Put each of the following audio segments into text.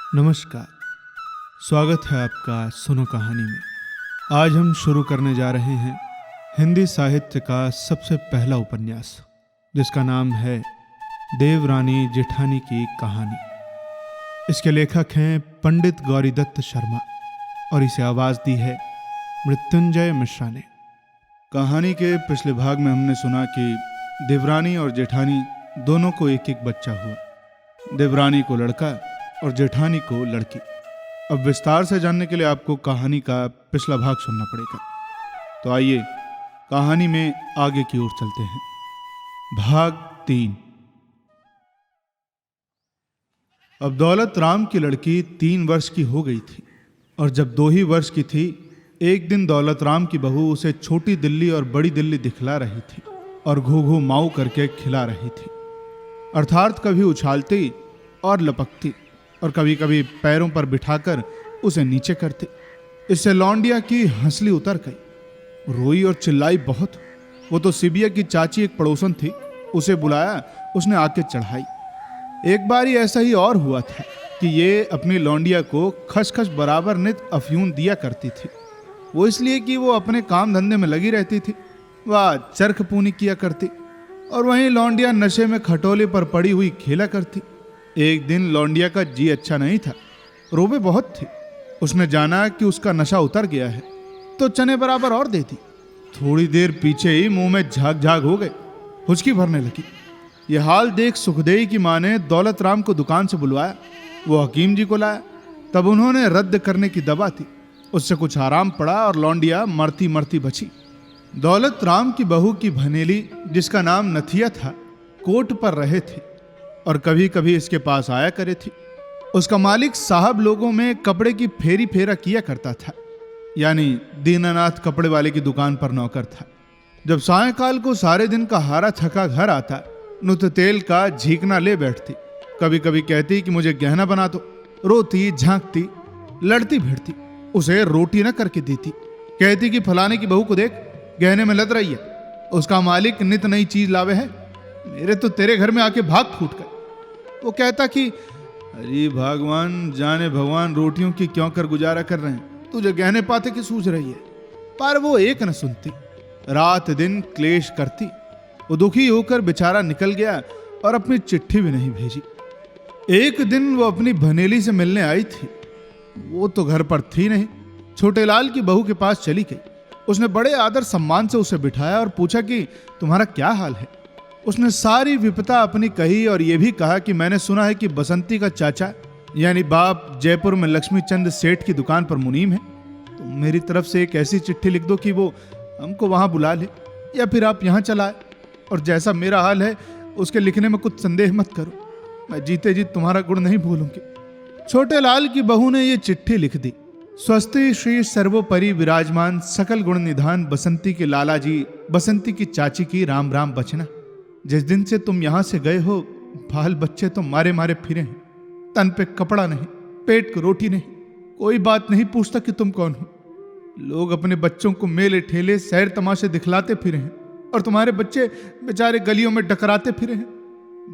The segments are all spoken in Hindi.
नमस्कार। स्वागत है आपका सुनो कहानी में। आज हम शुरू करने जा रहे हैं हिंदी साहित्य का सबसे पहला उपन्यास, जिसका नाम है देवरानी जेठानी की कहानी। इसके लेखक हैं पंडित गौरीदत्त शर्मा और इसे आवाज़ दी है मृत्युंजय मिश्रा ने। कहानी के पिछले भाग में हमने सुना कि देवरानी और जेठानी दोनों को एक एक बच्चा हुआ। देवरानी को लड़का और जेठानी को लड़की। अब विस्तार से जानने के लिए आपको कहानी का पिछला भाग सुनना पड़ेगा। तो आइए कहानी में आगे की ओर चलते हैं। भाग 3। अब दौलत राम की लड़की 3 वर्ष की हो गई थी और जब 2 ही वर्ष की थी, एक दिन दौलत राम की बहू उसे छोटी दिल्ली और बड़ी दिल्ली दिखला रही थी और घू घू माऊ करके खिला रही थी। अर्थात कभी उछालती और लपकती और कभी कभी पैरों पर बिठाकर उसे नीचे करती। इससे लौंडिया की हंसली उतर गई, रोई और चिल्लाई बहुत। वो तो सिबिया की चाची एक पड़ोसन थी, उसे बुलाया, उसने आके चढ़ाई। एक बार ऐसा ही और हुआ था कि ये अपनी लौंडिया को खसखस बराबर नित अफ्यून दिया करती थी। वो इसलिए कि वो अपने काम धंधे में लगी रहती थी, वह चरख पूनी किया करती और वहीं लौंडिया नशे में खटोले पर पड़ी हुई खेला करती। एक दिन लौंडिया का जी अच्छा नहीं था, रोबे बहुत थी। उसने जाना कि उसका नशा उतर गया है तो चने बराबर और दे दी। थोड़ी देर पीछे ही मुंह में झाग झाग हो गए, हुचकी भरने लगी। यह हाल देख सुखदेई की माँ ने दौलत राम को दुकान से बुलवाया। वो हकीम जी को लाया, तब उन्होंने रद्द करने की दवा थी। उससे कुछ आराम पड़ा और लौंडिया मरती मरती बची। दौलत राम की बहू की भनेली, जिसका नाम नथिया था, कोर्ट पर रहे थे और कभी कभी इसके पास आया करे थी। उसका मालिक साहब लोगों में कपड़े की फेरी फेरा किया करता था, यानी दीनानाथ कपड़े वाले की दुकान पर नौकर था। जब सायंकाल को सारे दिन का हारा थका घर आता, नुत तेल का झीकना ले बैठती। कभी कभी कहती कि मुझे गहना बना दो। रोती, झांकती, लड़ती भिड़ती। उसे रोटी न करके देती। कहती कि फलाने की बहू को देख, गहने में लद रही है। उसका मालिक नित नई चीज लावे है, मेरे तो तेरे घर में आके भाग फूट कर। वो कहता कि अरे भगवान जाने भगवान रोटियों की क्यों कर गुजारा कर रहे हैं, तुझे गहने पाते की सूझ रही है। पर वो एक न सुनती, रात दिन क्लेश करती। वो दुखी होकर बेचारा निकल गया और अपनी चिट्ठी भी नहीं भेजी। एक दिन वो अपनी भनेली से मिलने आई थी, वो तो घर पर थी नहीं, छोटे लाल की बहू के पास चली गई। उसने बड़े आदर सम्मान से उसे बिठाया और पूछा कि तुम्हारा क्या हाल है। उसने सारी विपता अपनी कही और यह भी कहा कि मैंने सुना है कि बसंती का चाचा यानी बाप जयपुर में लक्ष्मी चंद सेठ की दुकान पर मुनीम है। तो मेरी तरफ से एक ऐसी चिट्ठी लिख दो कि वो हमको वहां बुला ले, या फिर आप यहां चलाए। और जैसा मेरा हाल है उसके लिखने में कुछ संदेह मत करो, मैं जीते जी तुम्हारा गुण नहीं भूलूंगी। छोटे लाल की बहू ने यह चिट्ठी लिख दी। स्वस्ति श्री सर्वोपरि विराजमान सकल गुण निधान बसंती के लाला जी, बसंती की चाची की राम राम बचना। जिस दिन से तुम यहां से गए हो, बाल बच्चे तो मारे मारे फिरे हैं। तन पे कपड़ा नहीं, पेट को रोटी नहीं, कोई बात नहीं पूछता कि तुम कौन हो। लोग अपने बच्चों को मेले ठेले सैर तमाशे दिखलाते फिरे हैं और तुम्हारे बच्चे बेचारे गलियों में डकराते फिरे हैं।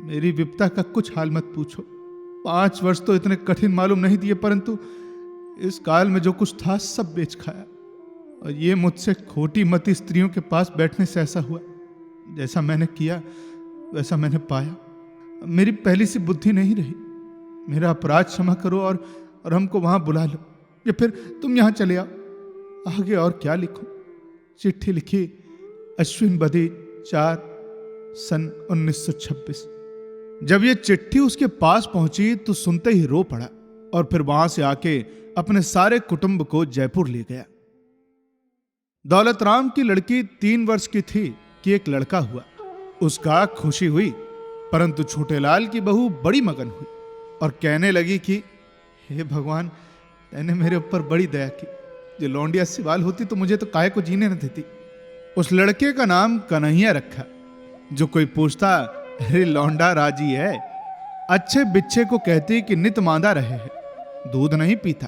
मेरी विपता का कुछ हाल मत पूछो। 5 वर्ष तो इतने कठिन मालूम नहीं दिए, परंतु इस काल में जो कुछ था सब बेच खाया। और ये मुझसे खोटी मती स्त्रियों के पास बैठने से ऐसा हुआ। जैसा मैंने किया वैसा मैंने पाया। मेरी पहली सी बुद्धि नहीं रही। मेरा अपराध क्षमा करो और हमको वहां बुला लो, या फिर तुम यहां चले आओ। आगे और क्या लिखूं। चिट्ठी लिखी अश्विन बदी 4 सन 1926। जब ये चिट्ठी उसके पास पहुंची तो सुनते ही रो पड़ा और फिर वहां से आके अपने सारे कुटुंब को जयपुर ले गया। दौलत राम की लड़की 3 वर्ष की थी कि एक लड़का हुआ। उसका खुशी हुई, परंतु छोटे लाल की बहू बड़ी मगन हुई और कहने लगी कि हे भगवान, तैने मेरे ऊपर बड़ी दया की। जो लौंडिया सिवाल होती तो मुझे तो काहे को जीने न देती। उस लड़के का नाम कन्हैया रखा। जो कोई पूछता, अरे लौंडा राजी है। अच्छे बिच्छे को कहती कि नित मांदा रहे है, दूध नहीं पीता,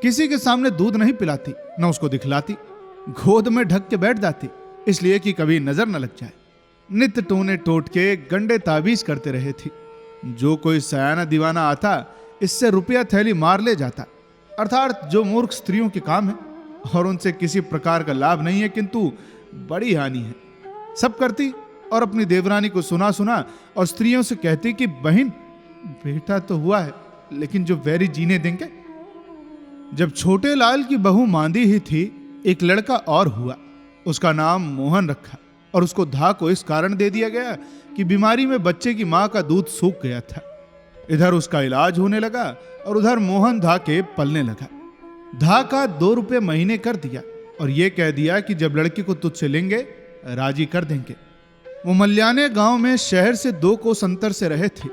किसी के सामने दूध नहीं पिलाती, न उसको दिखलाती, गोद में ढक के बैठ जाती, इसलिए कि कभी नजर न लग जाए। नित टोने टोट के गंडे ताबीज करते रहे थी। जो कोई सयाना दीवाना आता इससे रुपया थैली मार ले जाता। अर्थात जो मूर्ख स्त्रियों के काम है और उनसे किसी प्रकार का लाभ नहीं है, किंतु बड़ी हानि है। सब करती और अपनी देवरानी को सुना सुना और स्त्रियों से कहती कि बहन, बेटा तो हुआ है, लेकिन जो वैरी जीने देंगे। जब छोटे लाल की बहू मांदी ही थी, एक लड़का और हुआ। उसका नाम मोहन रखा और उसको धा को इस कारण दे दिया गया कि बीमारी में बच्चे की मां का दूध सूख गया था। इधर उसका इलाज होने लगा और उधर मोहन धा के पलने लगा। धा का 2 रुपये महीने कर दिया और ये कह दिया कि जब लड़की को तुझसे लेंगे राजी कर देंगे। वो मल्याने गांव में शहर से 2 कोस अंतर से रहे थे।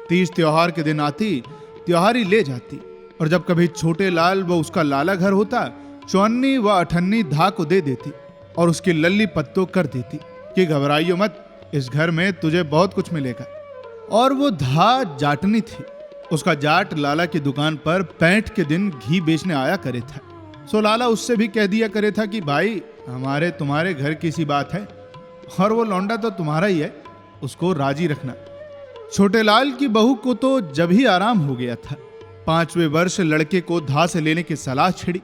तीज त्योहार के दिन आती, त्योहारी ले जाती और जब कभी छोटे लाल व उसका लाला घर होता, चौन्नी व अठन्नी धा को दे देती और उसकी लल्ली पत्तों कर देती कि घबराइयो मत, इस घर में तुझे बहुत कुछ मिलेगा। और वो धा जाटनी थी। उसका जाट लाला की दुकान पर 65 के दिन घी बेचने आया करे था। सो लाला उससे भी कह दिया करे था कि भाई, हमारे तुम्हारे घर की सी बात है और वो लौंडा तो तुम्हारा ही है, उसको राजी रखना। छोटे लाल की बहू को तो जब ही आराम हो गया था। 5वें वर्ष लड़के को धा से लेने की सलाह छिड़ी।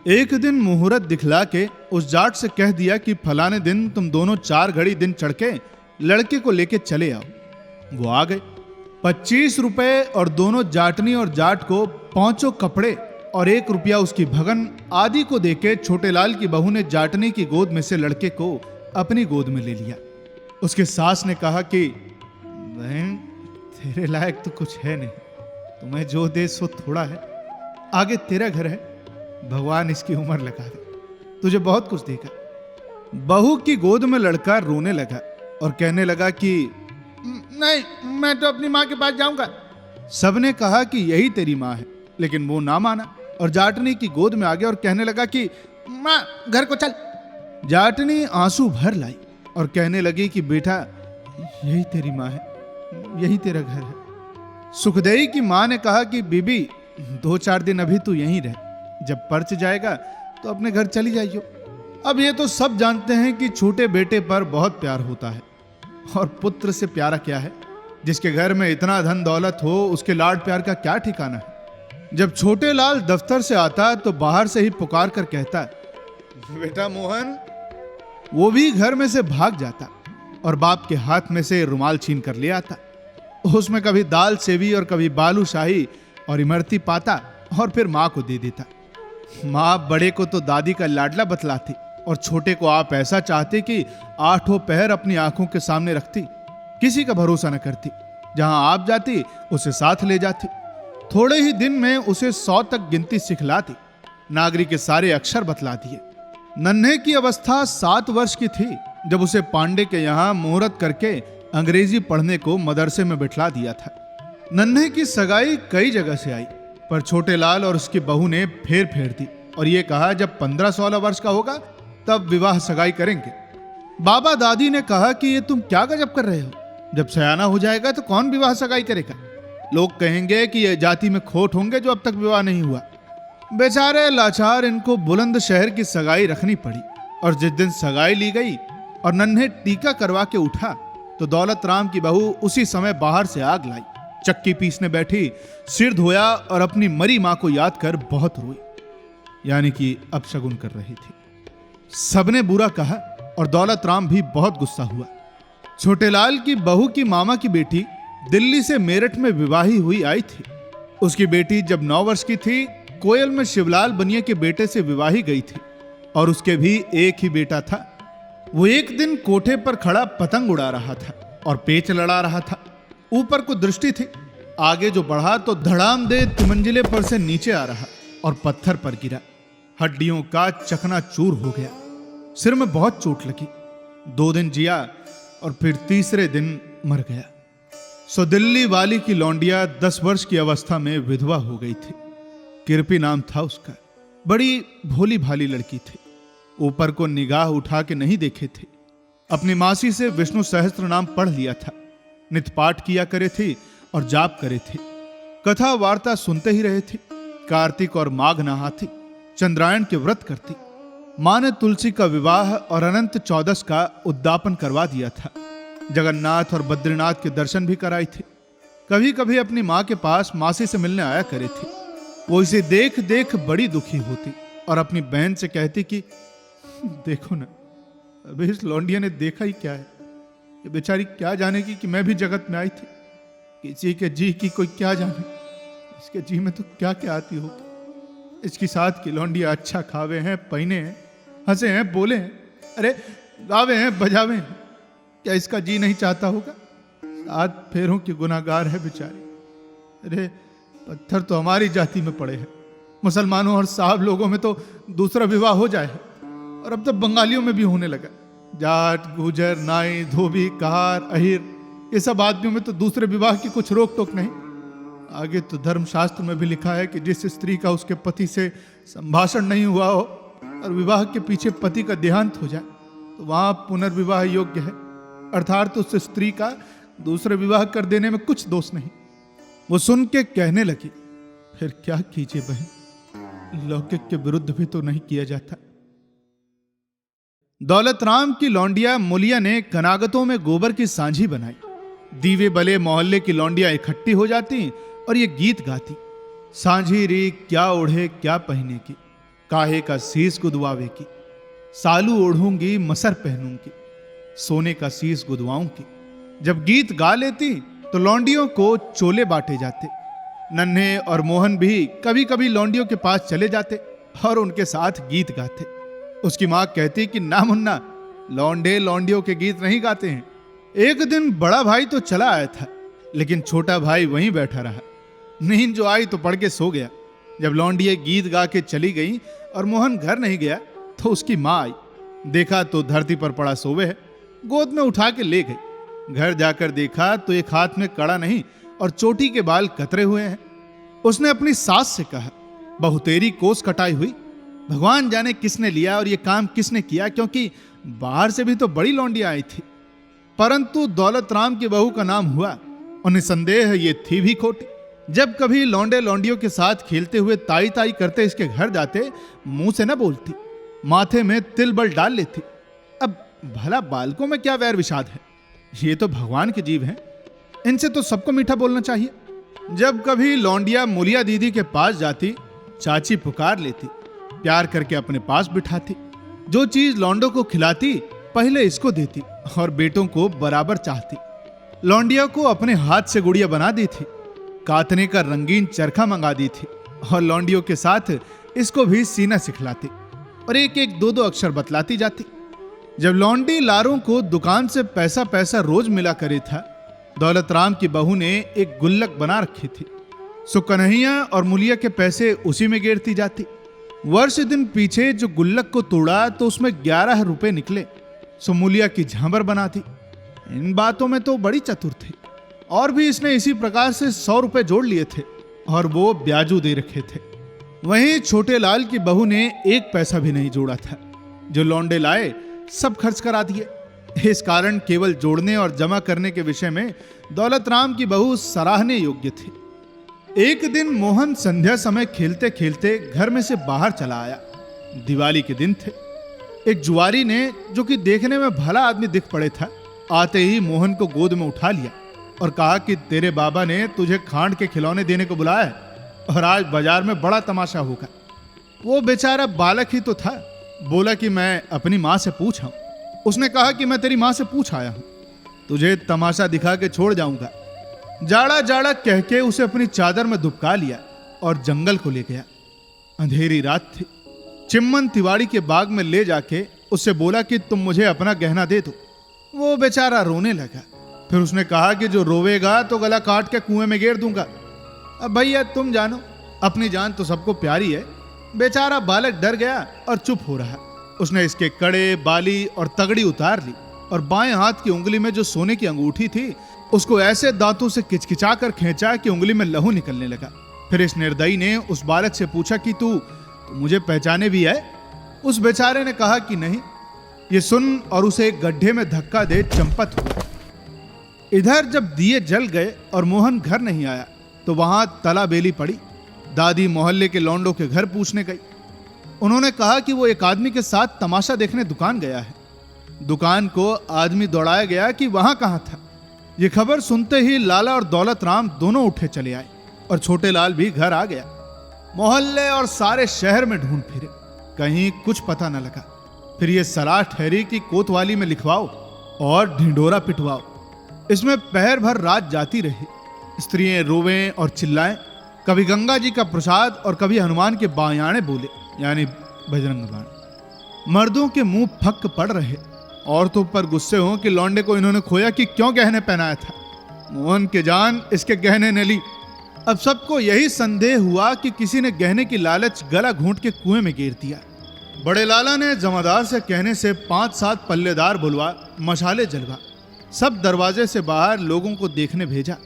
एक दिन मुहूर्त दिखला के उस जाट से कह दिया कि फलाने दिन तुम दोनों 4 घड़ी दिन चढ़ के लड़के को लेके चले आओ। वो आ गए। 25 रुपए और दोनों जाटनी और जाट को 5 कपड़े और 1 रुपया उसकी भगन आदि को देके छोटे लाल की बहू ने जाटनी की गोद में से लड़के को अपनी गोद में ले लिया। उसके सास ने कहा कि बहन, तेरे लायक तो कुछ है नहीं, तुम्हें जो दे सो थोड़ा है, आगे तेरा घर है, भगवान इसकी उम्र लगा दे, तुझे बहुत कुछ देगा। बहू की गोद में लड़का रोने लगा और कहने लगा कि नहीं, मैं तो अपनी माँ के पास जाऊंगा। सबने कहा कि यही तेरी माँ है, लेकिन वो ना माना और जाटनी की गोद में आ गया और कहने लगा कि माँ, घर को चल। जाटनी आंसू भर लाई और कहने लगी कि बेटा, यही तेरी माँ है, यही तेरा घर है। सुखदेई की माँ ने कहा कि बीबी, 2-4 दिन अभी तू यहीं रह, जब पर्च जाएगा तो अपने घर चली जाइयो। अब ये तो सब जानते हैं कि छोटे बेटे पर बहुत प्यार होता है और पुत्र से प्यारा क्या है। जिसके घर में इतना धन दौलत हो, उसके लाड प्यार का क्या ठिकाना है। जब छोटे लाल दफ्तर से आता तो बाहर से ही पुकार कर कहता, बेटा मोहन। वो भी घर में से भाग जाता और बाप के हाथ में से रुमाल छीन कर ले आता। उसमें कभी दाल सेवी और कभी बालू शाही और इमरती पाता और फिर माँ को दे देता। माँ बड़े को तो दादी का लाडला बतलाती और छोटे को आप ऐसा चाहते कि 8 पहर अपनी आंखों के सामने रखती, किसी का भरोसा न करती। जहां आप जाती उसे साथ ले जाती। थोड़े ही दिन में उसे 100 तक गिनती सिखलाती, नागरी के सारे अक्षर बतला दिए। नन्हे की अवस्था 7 वर्ष की थी जब उसे पांडे के यहाँ मुहूर्त करके अंग्रेजी पढ़ने को मदरसे में बिठला दिया था। नन्हे की सगाई कई जगह से आई, पर छोटे लाल और उसकी बहू ने फेर दी और ये कहा जब 15-16 वर्ष का होगा तब विवाह सगाई करेंगे। बाबा दादी ने कहा कि ये तुम क्या गजब कर रहे हो, जब सयाना हो जाएगा तो कौन विवाह सगाई करेगा। लोग कहेंगे कि ये जाति में खोट होंगे जो अब तक विवाह नहीं हुआ। बेचारे लाचार, इनको बुलंद शहर की सगाई रखनी पड़ी। और जिस दिन सगाई ली गई और नन्हे टीका करवा के उठा तो दौलत राम की बहू उसी समय बाहर से आग लाई, चक्की पीसने बैठी, सिर धोया और अपनी मरी मां को याद कर बहुत रोई, यानी कि अपशगुन कर रही थी। सबने बुरा कहा और दौलत राम भी बहुत गुस्सा हुआ। छोटे लाल की बहू की मामा की बेटी दिल्ली से मेरठ में विवाही हुई आई थी। उसकी बेटी जब 9 वर्ष की थी, कोयल में शिवलाल बनिया के बेटे से विवाही गई थी और उसके भी एक ही बेटा था। वो एक दिन कोठे पर खड़ा पतंग उड़ा रहा था और पेच लड़ा रहा था। ऊपर को दृष्टि थी, आगे जो बढ़ा तो धड़ाम दे तिमंजिले पर से नीचे आ रहा और पत्थर पर गिरा। हड्डियों का चकनाचूर हो गया। सिर में बहुत चोट लगी। 2 दिन जिया और फिर तीसरे दिन मर गया। सो दिल्ली वाली की लौंडिया 10 वर्ष की अवस्था में विधवा हो गई थी। किरपी नाम था उसका। बड़ी भोली भाली लड़की थी। ऊपर को निगाह उठा के नहीं देखे थे। अपनी मासी से विष्णु सहस्त्र नाम पढ़ लिया था। नित पाठ किया करे थी और जाप करे थे। कथा वार्ता सुनते ही रहे थे। कार्तिक और माघ नहाती, चंद्रायण के व्रत करती। मां ने तुलसी का विवाह और अनंत चौदस का उद्यापन करवा दिया था। जगन्नाथ और बद्रीनाथ के दर्शन भी कराए थे। कभी कभी अपनी माँ के पास मासी से मिलने आया करे थी। वो इसे देख देख बड़ी दुखी होती और अपनी बहन से कहती कि देखो ना, अभी इस लौंडिया ने देखा ही क्या है। ये बेचारी क्या जानेगी कि मैं भी जगत में आई थी। किसी के जी की कोई क्या जाने, इसके जी में तो क्या क्या आती होगी। इसकी साथ की लौंडिया अच्छा खावे हैं, पहने हैं, हंसे हैं, बोले हैं, अरे गावे हैं, बजावे हैं। क्या इसका जी नहीं चाहता होगा? 7 फेरों की गुनाहगार है बेचारी। अरे पत्थर तो हमारी जाति में पड़े हैं। मुसलमानों और साहब लोगों में तो दूसरा विवाह हो जाए, और अब तो बंगालियों में भी होने लगा। जाट, गुजर, नाई, धोबी, कहार, अहिर, ये सब आदमियों में तो दूसरे विवाह की कुछ रोक टोक नहीं। आगे तो धर्मशास्त्र में भी लिखा है कि जिस स्त्री का उसके पति से संभाषण नहीं हुआ हो और विवाह के पीछे पति का देहांत हो जाए तो वहां पुनर्विवाह योग्य है, अर्थात उस स्त्री का दूसरे विवाह कर देने में कुछ दोष नहीं। वो सुन के कहने लगी, फिर क्या कीजिए बहन, लौकिक के विरुद्ध भी तो नहीं किया जाता। दौलत राम की लौंडिया मुलिया ने कनागतों में गोबर की सांझी बनाई। दीवे बले मोहल्ले की लौंडिया इकट्ठी हो जाती और ये गीत गाती, सांझी री क्या ओढ़े क्या पहने की, काहे का शीस गुदवावे की, सालू ओढ़ूंगी मसर पहनूंगी, सोने का शीस गुदवाऊंगी। जब गीत गा लेती तो लौंडियों को चोले बांटे जाते। नन्हे और मोहन भी कभी कभी लौंडियों के पास चले जाते और उनके साथ गीत गाते। उसकी मां कहती कि ना मुन्ना, लौंडे लौंडियों के गीत नहीं गाते हैं। एक दिन बड़ा भाई तो चला आया था, लेकिन छोटा भाई वहीं बैठा रहा। नींद जो आई तो पढ़ के सो गया। जब लौंडिया गीत गा के चली गई और मोहन घर नहीं गया तो उसकी मां आई, देखा तो धरती पर पड़ा सोवे है, गोद में उठा के ले गई। घर जाकर देखा तो एक हाथ में कड़ा नहीं और चोटी के बाल कतरे हुए हैं। उसने अपनी सास से कहा, बहू तेरी कोस कटाई हुई, भगवान जाने किसने लिया और ये काम किसने किया, क्योंकि बाहर से भी तो बड़ी लौंडिया आई थी। परंतु दौलत राम की बहू का नाम हुआ और निसंदेह ये थी भी खोटी। जब कभी लौंडे लौंडियों के साथ खेलते हुए ताई ताई करते इसके घर जाते, मुंह से न बोलती, माथे में तिल बल डाल लेती। अब भला बालकों में क्या वैर विषाद है, ये तो भगवान के जीव हैं, इनसे तो सबको मीठा बोलना चाहिए। जब कभी लौंडिया मुलिया दीदी के पास जाती, चाची पुकार लेती, प्यार करके अपने पास बिठाती। जो चीज लौंडों को खिलाती पहले इसको देती और बेटों को बराबर चाहती। लौंडिया को अपने हाथ से गुड़िया बना दी थी, कातने का रंगीन चरखा मंगा दी थी और लौंडियों के साथ इसको भी सीना सिखलाती और एक एक दो दो अक्षर बतलाती जाती। जब लौंडी लारों को दुकान से पैसा पैसा रोज मिला करे था, दौलत राम की बहू ने एक गुल्लक बना रखी थी। सो कन्हैया और मुलिया के पैसे उसी में गिरती जाती। वर्ष दिन पीछे जो गुल्लक को तोड़ा तो उसमें 11 रुपए निकले। सो मुलिया की झांबर बनाती। इन बातों में तो बड़ी चतुर थी। और भी इसने इसी प्रकार से 100 रुपए जोड़ लिए थे और वो ब्याजू दे रखे थे। वहीं छोटे लाल की बहू ने 1 पैसा भी नहीं जोड़ा था। जो लौंडे लाए सब खर्च करा दिए। इस कारण केवल जोड़ने और जमा करने के विषय में दौलत राम की बहू सराहने योग्य थी। एक दिन मोहन संध्या समय खेलते खेलते घर में से बाहर चला आया। दिवाली के दिन थे। एक जुआरी ने, जो कि देखने में भला आदमी दिख पड़े था, आते ही मोहन को गोद में उठा लिया और कहा कि तेरे बाबा ने तुझे खांड के खिलौने देने को बुलाया है और आज बाजार में बड़ा तमाशा होगा। वो बेचारा बालक ही तो था। बोला कि मैं अपनी माँ से पूछा। उसने कहा कि मैं तेरी माँ से पूछ आया हूं, तुझे तमाशा दिखा के छोड़ जाऊंगा। जाड़ा जाड़ा कह के उसे अपनी चादर में दुबका लिया और जंगल को ले गया। अंधेरी रात थी। चिम्मन तिवाड़ी के बाग में ले जाके उससे बोला कि तुम मुझे अपना गहना दे दो। वो बेचारा रोने लगा। फिर उसने कहा कि जो रोवेगा तो गला काट के कुएं में गिर दूंगा। अब भैया तुम जानो, अपनी जान तो सबको प्यारी है। बेचारा बालक डर गया और चुप हो रहा। उसने इसके कड़े, बाली और तगड़ी उतार ली और बाएं हाथ की उंगली में जो सोने की अंगूठी थी उसको ऐसे दांतों से किचकिचा कर खींचा कि उंगली में लहू निकलने लगा। फिर इस निर्दयी ने उस बालक से पूछा कि तू मुझे पहचाने भी है? उस बेचारे ने कहा कि नहीं। ये सुन और उसे एक गड्ढे में धक्का दे चंपत हुआ। इधर जब दिए जल गए और मोहन घर नहीं आया तो वहां तला बेली पड़ी। दादी मोहल्ले के लौंडों के घर पूछने गई। उन्होंने कहा कि वो एक आदमी के साथ तमाशा देखने दुकान गया है। दुकान को आदमी दौड़ाया गया कि वहां कहां था। ये खबर सुनते ही लाला और दौलत राम दोनों उठे चले आए और छोटे लाल भी घर आ गया। मोहल्ले और सारे शहर में ढूंढ फिरे, कहीं कुछ पता न लगा। फिर ये सलाह ठहरी कि कोतवाली में लिखवाओ और ढिंडोरा पिटवाओ। इसमें पहर भर रात जाती रही। स्त्रियां रोवें और चिल्लाएं, कभी गंगा जी का प्रसाद और कभी हनुमान के बायाने बोले, यानी बजरंग बाण। मर्दों के मुंह फक पड़ रहे, औरतों पर गुस्से हो कि लौंडे को इन्होंने खोया कि क्यों गहने पहनाया था, मोहन के जान इसके गहने ने ली। अब सबको यही संदेह हुआ कि किसी ने गहने की लालच गला घूंट के कुएं में गिर दिया। बड़े लाला ने जमादार से कहने से 5-7 पल्लेदार बुलवा, मशाले जलवा, सब दरवाजे से बाहर लोगों को देखने भेजा।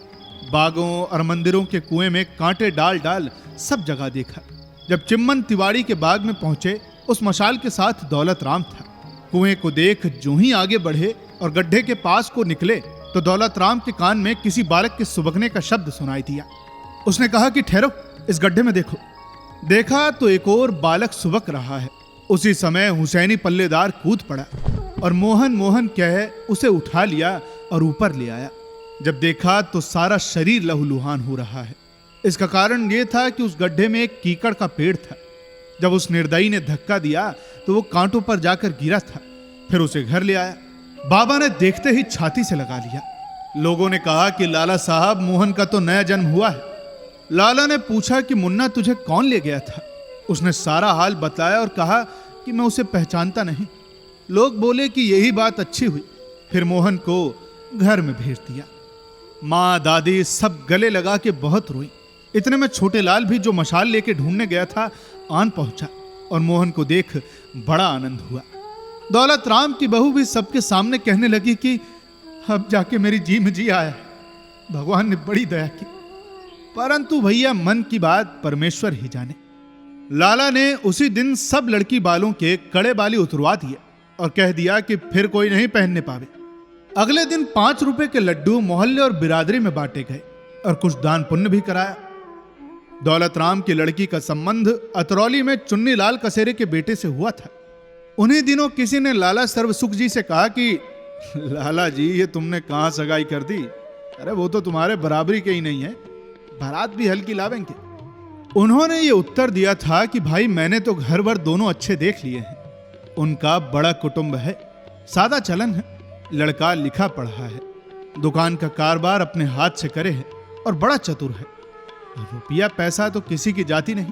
बागों और मंदिरों के कुएं में कांटे डाल डाल सब जगह देखा। जब चिम्मन तिवाड़ी के बाग में पहुंचे, उस मशाल के साथ दौलत राम था। कुएं को देख जो ही आगे बढ़े और गड्ढे के पास को निकले तो दौलत राम के कान में किसी बालक के सुबकने का शब्द सुनाई दिया। उसने कहा कि ठहरो, इस गड्ढे में देखो। देखा तो एक और बालक सुबक रहा है। उसी समय हुसैनी पल्लेदार कूद पड़ा और मोहन मोहन कह उसे उठा लिया और ऊपर ले आया। जब देखा तो सारा शरीर लहूलुहान हो रहा है। इसका कारण यह था कि उस गड्ढे में एक कीकड़ का पेड़ था। जब उस निर्दयी ने धक्का दिया तो वो कांटों पर जाकर गिरा था। फिर उसे घर ले आया। बाबा ने देखते ही छाती से लगा लिया। लोगों ने कहा कि लाला साहब, मोहन का तो नया जन्म हुआ है। लाला ने पूछा कि मुन्ना तुझे कौन ले गया था? उसने सारा हाल बताया और कहा कि मैं उसे पहचानता नहीं। लोग बोले कि यही बात अच्छी हुई। फिर मोहन को घर में भेज दिया। माँ दादी सब गले लगा के बहुत रोई। इतने में छोटे लाल भी, जो मशाल लेके ढूंढने गया था, आन पहुंचा और मोहन को देख बड़ा आनंद हुआ। दौलत राम की बहू भी सबके सामने कहने लगी कि अब जाके मेरी जी में जी आया, भगवान ने बड़ी दया की। परंतु भैया, मन की बात परमेश्वर ही जाने। लाला ने उसी दिन सब लड़की बालों के कड़े बाली उतरवा दिए और कह दिया कि फिर कोई नहीं पहनने पावे। अगले दिन 5 रुपए के लड्डू मोहल्ले और बिरादरी में बांटे गए और कुछ दान पुण्य भी कराया। दौलत राम की लड़की का संबंध अतरौली में चुन्नी लाल कसेरे के बेटे से हुआ था। उन्हीं दिनों किसी ने लाला सर्वसुख जी से कहा कि लाला जी, ये तुमने कहां सगाई कर दी? अरे वो तो तुम्हारे बराबरी के ही नहीं है, बारात भी हल्की लावेंगे। उन्होंने ये उत्तर दिया था कि भाई, मैंने तो घर भर दोनों अच्छे देख लिए हैं। उनका बड़ा कुटुंब है, सादा चलन है, लड़का लिखा पढ़ा है, दुकान का कारोबार अपने हाथ से करे है और बड़ा चतुर है। रुपया पैसा तो किसी की जाती नहीं,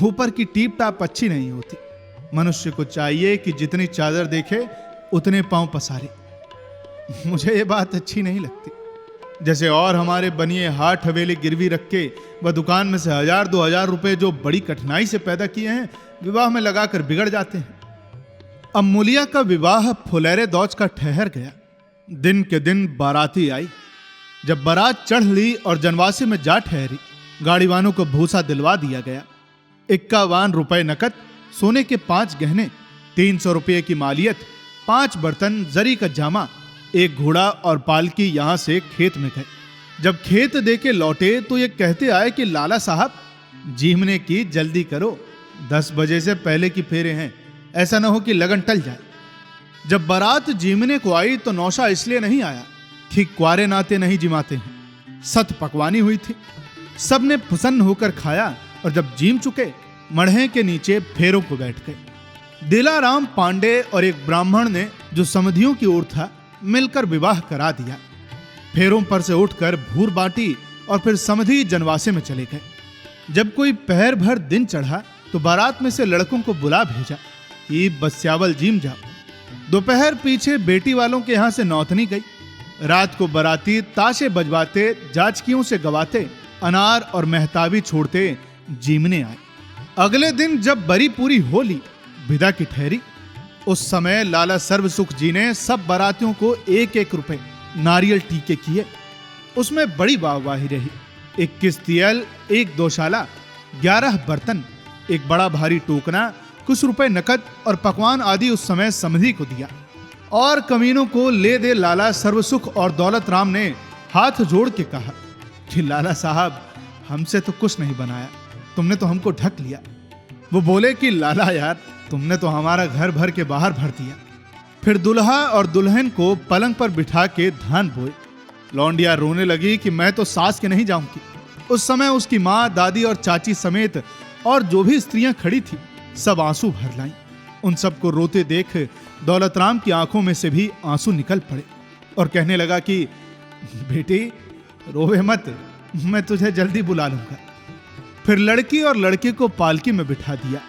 ऊपर की टीप टाप अच्छी नहीं होती। मनुष्य को चाहिए कि जितनी चादर देखे उतने पांव पसारे। मुझे ये बात अच्छी नहीं लगती। जैसे और हमारे बनिए हाथ हवेली गिरवी रख के वह दुकान में से 1000-2000 रुपए जो बड़ी कठिनाई से पैदा किए हैं, विवाह में लगाकर बिगड़ जाते हैं। अब मूलिया का विवाह फुलेरे दौज का ठहर गया। दिन के दिन बाराती आई। जब बारात चढ़ ली और जनवासी में जा ठहरी, गाड़ी वालों को भूसा दिलवा दिया गया। 51 रुपए नकद, सोने के 5 गहने, 300 रुपये की मालियत, 5 बर्तन, जरी का जामा, 1 घोड़ा और पालकी यहां से खेत में गए। जब खेत दे के लौटे तो ये कहते आए कि लाला साहब, जीमने की जल्दी करो, 10 बजे से पहले की फेरे हैं, ऐसा न हो कि लगन टल जाए। जब बारात जीमने को आई तो नौशा इसलिए नहीं आया कि क्वारे नाते नहीं जिमाते हैं। सत पकवानी हुई थी। सबने प्रसन्न होकर खाया और जब जीम चुके, मढ़े के नीचे फेरों को बैठ गए। दिलाराम पांडे और एक ब्राह्मण ने, जो समधियों की ओर था, मिलकर विवाह करा दिया। फेरों पर से उठकर भूर बांटी और फिर समधी जनवासे में चले गए। जब कोई पहर भर दिन चढ़ा तो बारात में से लड़कों को बुला भेजा कि बस्यावल जीम जाओ। दोपहर पीछे बेटी वालों के यहां से नौतनी गई। रात को बाराती ताशे बजवाते, जाचकियों से गवाते, अनार और मेहताबी छोड़ते जीमने आए। अगले दिन जब बरी पूरी हो ली, विदा की ठहरी। उस समय लाला सर्वसुख जी ने सब बारातियों को 1-1 रुपए नारियल टीके किए। उसमें बड़ी वाहवाही रही। 21 तियल, 1 दोशाला, 11 बर्तन, एक बड़ा भारी टोकना, कुछ रुपए नकद और पकवान आदि उस समय समधी को दिया। और कमीनों को ले दे लाला सर्वसुख और दौलत राम ने हाथ जोड़ के कहा कि लाला साहब, हमसे तो कुछ नहीं बनाया, तुमने तो हमको ढक लिया। वो बोले कि लाला यार, तुमने तो हमारा घर भर के बाहर भर दिया। फिर दुल्हा और दुल्हन को पलंग पर बिठा के धान बोए। लौंडिया रोने लगी कि मैं तो सास के नहीं जाऊंगी। उस समय उसकी माँ, दादी और चाची समेत और जो भी स्त्रियां खड़ी थी सब आंसू भर लाईं। उन सबको रोते देख दौलत राम की आंखों में से भी आंसू निकल पड़े और कहने लगा कि बेटी रोवे मत, मैं तुझे जल्दी बुला लूंगा। फिर लड़की और लड़के को पालकी में बिठा दिया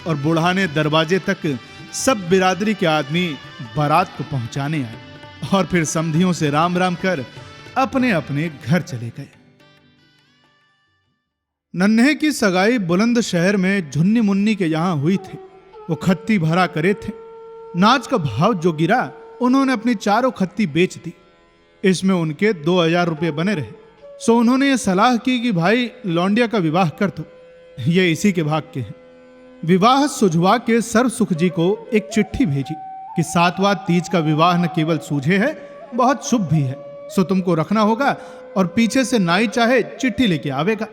और बुढ़ाने दरवाजे तक सब बिरादरी के आदमी बारात को पहुंचाने आए और फिर समधियों से राम राम कर अपने अपने घर चले गए। नन्हे की सगाई बुलंद शहर में झुन्नी मुन्नी के यहां हुई थी। वो खत्ती भरा करे थे। नाच का भाव जो गिरा उन्होंने अपनी चारों खत्ती बेच दी। इसमें उनके 2000 रुपये बने रहे। सो उन्होंने ये सलाह की कि भाई लौंडिया का विवाह कर दो, ये इसी के भाग के हैं। विवाह सुझवा के सर्व सुख जी को एक चिट्ठी भेजी कि 7वां तीज का विवाह न केवल सूझे है, बहुत शुभ भी है, सो तुमको रखना होगा और पीछे से नाई चाहे चिट्ठी लेके आवेगा।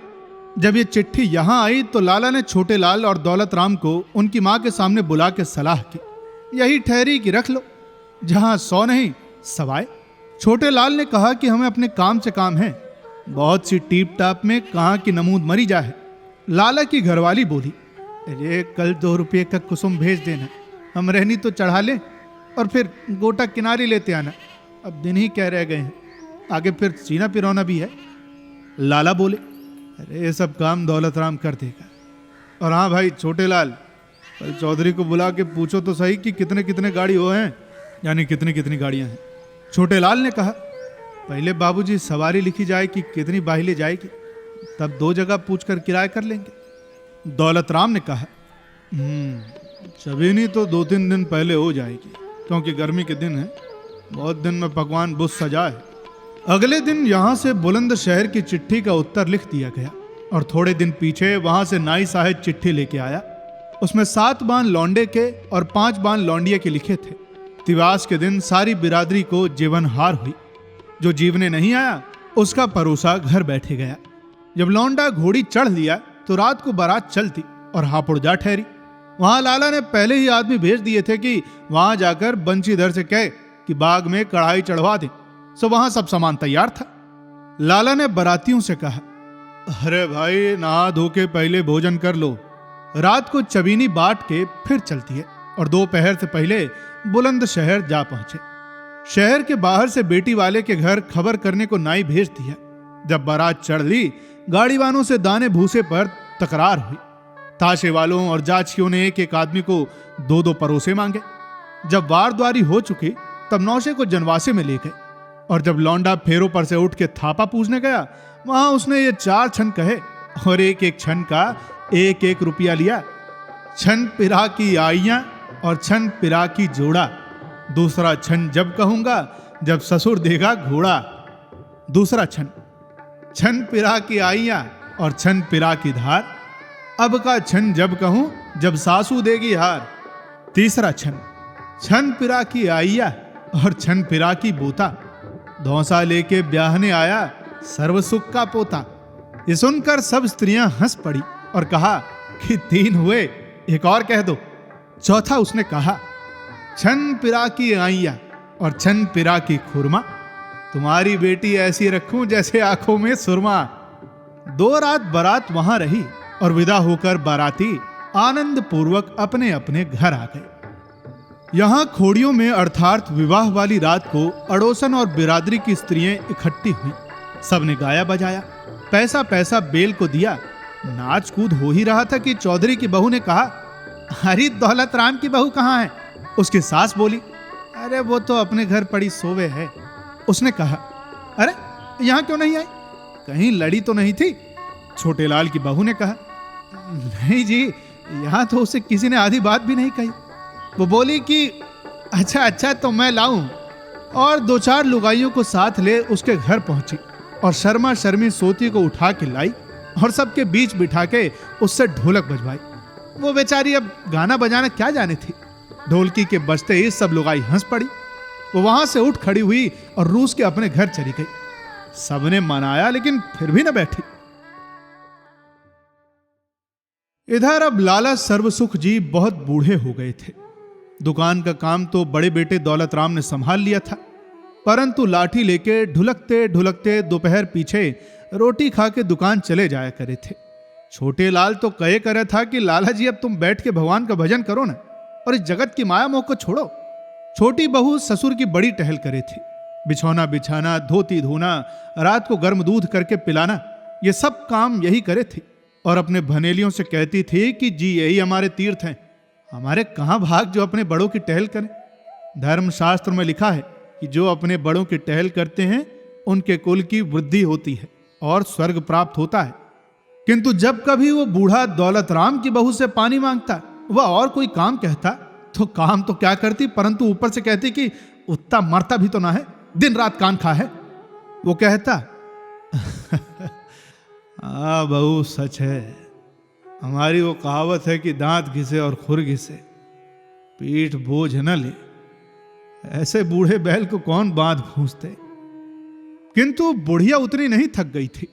जब ये चिट्ठी यहां आई तो लाला ने छोटे लाल और दौलत राम को उनकी मां के सामने बुला के सलाह की, यही ठहरी कि रख लो, जहां 100 नहीं सवाए। छोटे लाल ने कहा कि हमें अपने काम से काम है, बहुत सी टीप टाप में कहां की नमूद मरी जा है। लाला की घरवाली बोली, अरे कल 2 रुपये का कुसुम भेज देना, हम रहनी तो चढ़ा लें और फिर गोटा किनारी लेते आना, अब दिन ही कह रह गए हैं, आगे फिर सीना पिरौना भी है। लाला बोले, अरे ये सब काम दौलत राम कर देगा। और हाँ भाई छोटे लाल, कल चौधरी को बुला के पूछो तो सही कि कितने कितने गाड़ी हो हैं, यानी कितनी कितनी गाड़ियां हैं। छोटे लाल ने कहा, पहले बाबूजी सवारी लिखी जाए कि कितनी बाहिले जाएगी, तब 2 जगह पूछकर किराया कर लेंगे। दौलत राम ने कहा, सभी नहीं तो 2-3 दिन पहले हो जाएगी, क्योंकि गर्मी के दिन है, बहुत दिन में पकवान बुस सजा है। अगले दिन यहां से बुलंद शहर की चिट्ठी का उत्तर लिख दिया गया और थोड़े दिन पीछे वहां से नाई साहब चिट्ठी लेके आया। उसमें 7 बान लौंडे के और 5 बान लौंडिया के लिखे थे। तिवास के दिन सारी बिरादरी को जीवनहार हुई। जो जीवने नहीं आया उसका परोसा घर बैठे गया। जब लौंडा घोड़ी चढ़ लिया तो रात को बारात चलती और हापुड़ जा ठहरी। वहां लाला ने पहले ही आदमी भेज दिए थे कि वहां जाकर बंशीधर से कहे कि बाग में कढ़ाई चढ़वा दे। सो वहां सब सामान तैयार था। लाला ने बारातियों से कहा, अरे भाई नहा धो के पहले भोजन कर लो, रात को चबीनी बांट के फिर चलती है। और दोपहर से पहले बुलंद शहर जा पहुंचे। शहर के बाहर से बेटी वाले के घर खबर करने को नाई भेज दिया। जब बारात चढ़ ली, गाड़ी वालों से दाने भूसे पर तकरार हुई। ताशे वालों और जाचियों ने एक एक आदमी को 2-2 परोसे मांगे। जब वारद्वारी हो चुकी तब नौशे को जनवासे में ले गए और जब लौंडा फेरों पर से उठ के थापा पूछने गया, वहां उसने ये 4 छन कहे और एक एक छन का 1-1 रुपया लिया। छन पिरा की आइयां और छन पिरा की जोड़ा, दूसरा छन जब कहूंगा जब ससुर देगा घोड़ा। दूसरा छन, छन पिरा की आइयां और छन पिरा की धार, अब का छन जब कहूं जब सासू देगी हार। तीसरा छन, छन पिरा की आइया और छन पिरा की बोता, धौसा लेके ब्याहने आया सर्व सुख का पोता। ये सुनकर सब स्त्रियां हंस पड़ी और कहा कि 3 हुए, एक और कह दो। चौथा उसने कहा, छन पिरा की आइया और छन पिरा की खुरमा, तुम्हारी बेटी ऐसी रखूं जैसे आंखों में सुरमा। 2 रात बारात वहां रही और विदा होकर बाराती आनंद पूर्वक अपने अपने घर आ गए। यहां खोड़ियों में अर्थात विवाह वाली रात को अड़ोसन और बिरादरी की स्त्रियां इकट्ठी हुई। सबने गाया बजाया, पैसा पैसा बेल को दिया। नाच कूद हो ही रहा था कि चौधरी की बहू ने कहा, अरे दौलत राम की बहू कहाँ है? उसकी सास बोली, अरे वो तो अपने घर पड़ी सोवे है। उसने कहा, अरे यहाँ क्यों नहीं आई, कहीं लड़ी तो नहीं थी? छोटे लाल की बहू ने कहा, नहीं जी, यहाँ तो उसे किसी ने आधी बात भी नहीं कही। वो बोली कि अच्छा तो मैं लाऊं, और 2-4 लुगाइयों को साथ ले उसके घर पहुंची और शर्मा शर्मी सोती को उठा के लाई और सबके बीच बिठा के उससे ढोलक बजवाई। वो बेचारी अब गाना बजाना क्या जाने थी। ढोलकी के बजते ही सब लुगाई हंस पड़ी। वो वहां से उठ खड़ी हुई और रूस के अपने घर चली गई। सबने मनाया लेकिन फिर भी न बैठी। इधर अब लाला सर्वसुख जी बहुत बूढ़े हो गए थे। दुकान का काम तो बड़े बेटे दौलत राम ने संभाल लिया था। परंतु लाठी लेके ढुलकते ढुलकते दोपहर पीछे रोटी खा के दुकान चले जाया करे थे। छोटे लाल तो कहे करे था कि लाला जी अब तुम बैठ के भगवान का भजन करो ना, और इस जगत की माया मोह को छोड़ो। छोटी बहू ससुर की बड़ी टहल करे थी। बिछौना बिछाना, धोती धोना, रात को गर्म दूध करके पिलाना, ये सब काम यही करे थी। और अपने भनेलियों से कहती थी कि जी यही हमारे तीर्थ हैं, हमारे कहां भाग जो अपने बड़ों की टहल करें। धर्मशास्त्र में लिखा है कि जो अपने बड़ों की टहल करते हैं उनके कुल की वृद्धि होती है और स्वर्ग प्राप्त होता है। किंतु जब कभी वो बूढ़ा दौलत राम की बहू से पानी मांगता, वह और कोई काम कहता तो काम तो क्या करती, परंतु ऊपर से कहती कि उतना मरता भी तो ना है, दिन रात कान खा है। वो कहता हाँ बहू सच है, हमारी वो कहावत है कि दांत घिसे और खुर घिसे पीठ बोझ न ले। ऐसे बूढ़े बैल को कौन बांध भूंसते। किंतु बुढ़िया उतनी नहीं थक गई थी,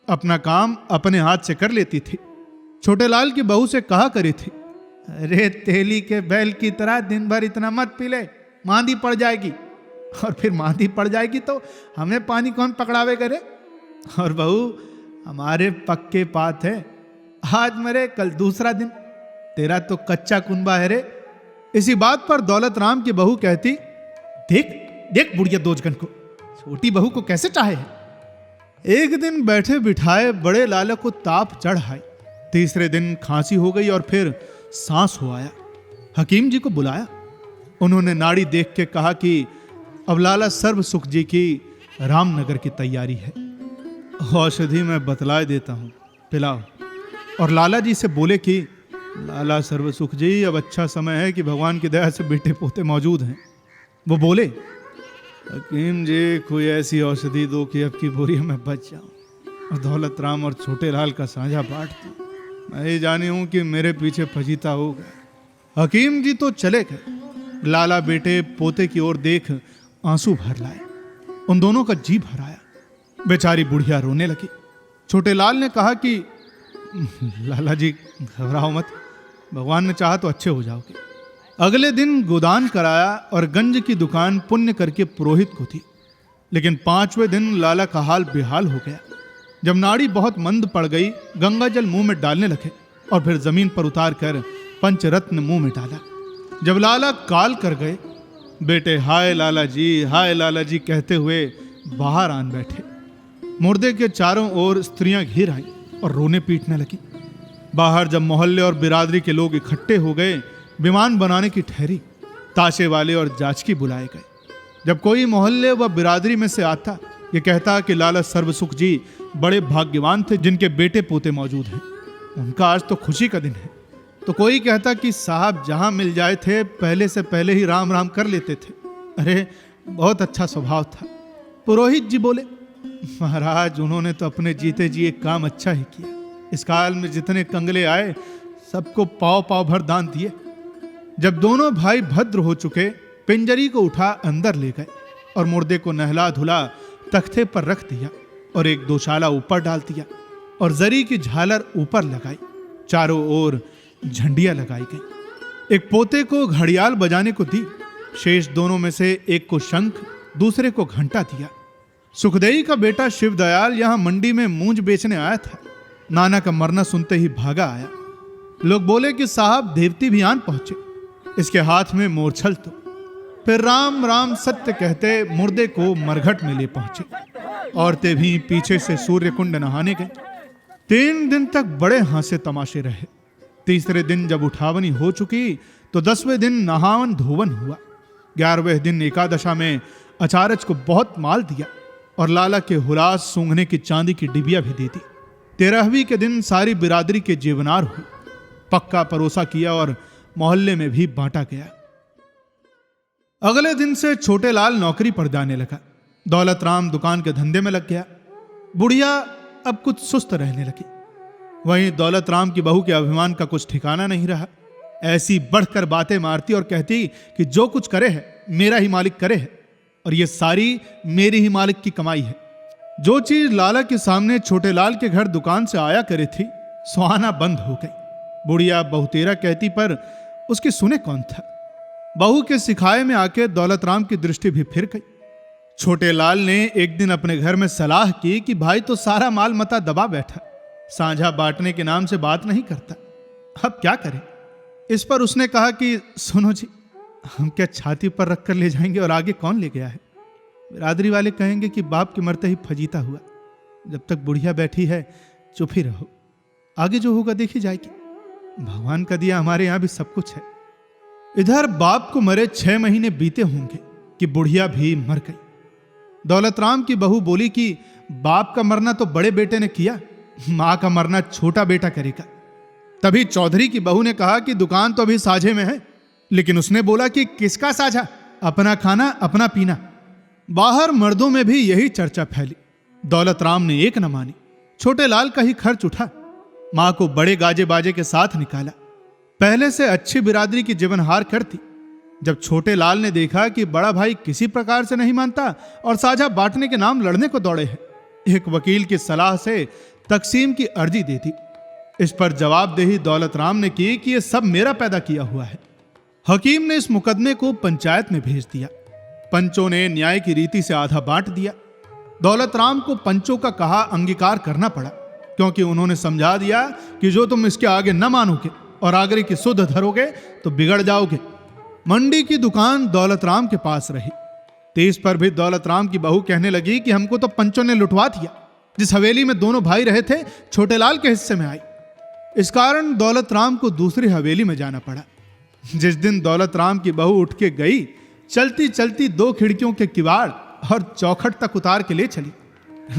अपना काम अपने हाथ से कर लेती थी। छोटे लाल की बहू से कहा करी थी, अरे तेली के बैल की तरह दिन भर इतना मत पी ले, मांदी पड़ जाएगी, और फिर मांदी पड़ जाएगी तो हमें पानी कौन पकड़ावे करे। और बहू हमारे पक्के पात है, आज मरे कल दूसरा दिन, तेरा तो कच्चा कुनबा है रे। इसी बात पर दौलत राम की बहू कहती, देख देख बुढ़िया दोजगन को, छोटी बहू को कैसे चाहे है। एक दिन बैठे बिठाए बड़े लाला को ताप चढ़ आई। तीसरे दिन खांसी हो गई और फिर सांस हो आया। हकीम जी को बुलाया। उन्होंने नाड़ी देख के कहा कि अब लाला सर्व सुख जी की रामनगर की तैयारी है, औषधि मैं बतला देता हूं, पिलाओ। और लाला जी से बोले कि लाला सर्व सुख जी, अब अच्छा समय है कि भगवान की दया से बेटे पोते मौजूद हैं। वो बोले, हकीम जी कोई ऐसी औषधि दो कि अब की बोरिया में बच जाऊं और दौलत राम और छोटे लाल का साझा बांट दूं। मैं ही जानी हूं कि मेरे पीछे फजीता होगा। हकीम जी तो चले गए। लाला बेटे पोते की ओर देख आंसू भर लाए। उन दोनों का जी भर आया। बेचारी बुढ़िया रोने लगी। छोटे लाल ने कहा कि लाला जी घबराओ मत, भगवान ने चाहा तो अच्छे हो जाओगे। अगले दिन गोदान कराया और गंज की दुकान पुण्य करके पुरोहित को थी। लेकिन 5वें दिन लाला का हाल बेहाल हो गया। जब नाड़ी बहुत मंद पड़ गई, गंगा जल मुंह में डालने लगे और फिर जमीन पर उतार कर पंचरत्न मुंह में डाला। जब लाला काल कर गए, बेटे हाय लाला जी कहते हुए बाहर आन बैठे। मुर्दे के चारों ओर स्त्रियां घिर आई और रोने पीटने लगी। बाहर जब मोहल्ले और बिरादरी के लोग इकट्ठे हो गए, विमान बनाने की ठहरी। ताशे वाले और जाचकी बुलाए गए। जब कोई मोहल्ले व बिरादरी में से आता, ये कहता कि लाला सर्वसुख जी बड़े भाग्यवान थे जिनके बेटे पोते मौजूद हैं, उनका आज तो खुशी का दिन है। तो कोई कहता कि साहब जहां मिल जाए थे पहले से पहले ही राम राम कर लेते थे, अरे बहुत अच्छा स्वभाव था। पुरोहित जी बोले, महाराज उन्होंने तो अपने जीते जी एक काम अच्छा ही किया। इस काल में जितने कंगले आए सबको पाव पाव भर दान दिए। जब दोनों भाई भद्र हो चुके, पिंजरी को उठा अंदर ले गए और मुर्दे को नहला धुला तख्ते पर रख दिया और एक दोशाला ऊपर डाल दिया और जरी की झालर ऊपर लगाई। चारों ओर झंडियां लगाई गई। एक पोते को घड़ियाल बजाने को दी। शेष दोनों में से एक को शंख, दूसरे को घंटा दिया। सुखदेई का बेटा शिवदयाल यहां मंडी में मूंज बेचने आया था। नाना का मरना सुनते ही भागा आया। लोग बोले कि साहब देवती भी आन पहुंचे, इसके हाथ में मोरछल तो। फिर राम राम सत्य कहते मुर्दे को मरघट में ले पहुंचे। औरतें भी पीछे से सूर्य कुंड नहाने गए। 3 दिन तक बड़े हासे तमाशे रहे। तीसरे दिन जब उठावनी हो चुकी तो 10वें दिन नहावन धोवन हुआ। 11वें दिन एकादशा में अचारज को बहुत माल दिया और लाला के हुलास सूंघने की चांदी की डिबिया भी दे दी। 13वीं के दिन सारी बिरादरी के जीवनार हुई। पक्का परोसा किया और मोहल्ले में भी बांटा गया। अगले दिन से छोटे लाल नौकरी पर जाने लगा। दौलत राम दुकान के धंधे में लग गया। बुढ़िया अब कुछ सुस्त रहने लगी। वहीं दौलत राम की बहू के अभिमान का कुछ ठिकाना नहीं रहा। ऐसी बढ़कर बातें मारती और कहती कि जो कुछ करे है मेरा ही मालिक करे है और ये सारी मेरी ही मालिक की कमाई है। जो चीज लाला के सामने छोटे लाल के घर दुकान से आया करे थी, सुहाना बंद हो गई। बुढ़िया बहुतेरा कहती पर उसकी सुने कौन था। बहू के सिखाए में आके दौलत राम की दृष्टि भी फिर गई। छोटे लाल ने एक दिन अपने घर में सलाह की कि भाई तो सारा माल मता दबा बैठा, साझा बांटने के नाम से बात नहीं करता, अब क्या करें। इस पर उसने कहा कि सुनो जी, हम क्या छाती पर रख कर ले जाएंगे और आगे कौन ले गया है। बिरादरी वाले कहेंगे कि बाप के मरते ही फजीता हुआ, जब तक बुढ़िया बैठी है चुप ही रहो, आगे जो होगा देखी जाएगी, भगवान का दिया हमारे यहां भी सब कुछ है। इधर बाप को मरे 6 महीने बीते होंगे कि बुढ़िया भी मर गई। दौलत राम की बहू बोली कि बाप का मरना तो बड़े बेटे ने किया, मां का मरना छोटा बेटा करेगा। तभी चौधरी की बहू ने कहा कि दुकान तो अभी साझे में है, लेकिन उसने बोला कि किसका साझा, अपना खाना अपना पीना। बाहर मर्दों में भी यही चर्चा फैली। दौलत राम ने एक न मानी, छोटे लाल का ही खर्च उठा, मां को बड़े गाजे बाजे के साथ निकाला। पहले से अच्छी बिरादरी की जीवनहार करती। जब छोटे लाल ने देखा कि बड़ा भाई किसी प्रकार से नहीं मानता और साझा बांटने के नाम लड़ने को दौड़े हैं, एक वकील की सलाह से तकसीम की अर्जी दे दी। इस पर जवाबदेही दौलत राम ने की कि यह सब मेरा पैदा किया हुआ है। हकीम ने इस मुकदमे को पंचायत में भेज दिया। पंचों ने न्याय की रीति से आधा बांट दिया। दौलत राम को पंचों का कहा अंगीकार करना पड़ा, क्योंकि उन्होंने समझा दिया कि जो तुम इसके आगे न मानोगे और आगे की सुध धरोगे तो बिगड़ जाओगे। मंडी की दुकान दौलत राम के पास रही। तेज पर भी दौलत राम की बहू कहने लगी कि हमको तो पंचों ने लुटवा दिया, जिस हवेली में दोनों भाई रहे थे छोटे लाल के हिस्से में आई। इस कारण दौलत राम को दूसरी हवेली में जाना पड़ा। जिस दिन दौलत राम की बहू उठ के गई, चलती चलती 2 खिड़कियों के किवाड़ और चौखट तक उतार के ले चली,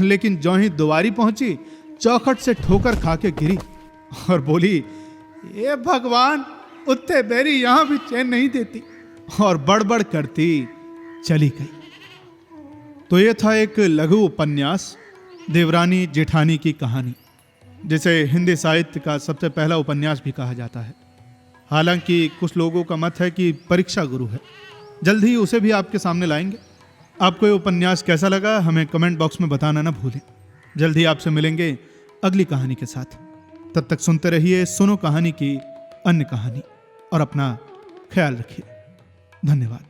लेकिन जो ही दुआरी पहुंची चौखट से ठोकर खा के गिरी और बोली, ये भगवान, उत्ते बेरी यहां भी चैन नहीं देती, और बड़बड़ करती चली गई। तो ये था एक लघु उपन्यास देवरानी जेठानी की कहानी, जिसे हिंदी साहित्य का सबसे पहला उपन्यास भी कहा जाता है। हालांकि कुछ लोगों का मत है कि परीक्षा गुरु है। जल्द ही उसे भी आपके सामने लाएंगे। आपको ये उपन्यास कैसा लगा हमें कमेंट बॉक्स में बताना ना भूलें। जल्द ही आपसे मिलेंगे अगली कहानी के साथ। तब तक सुनते रहिए सुनो कहानी की अन्य कहानी और अपना ख्याल रखिए। धन्यवाद।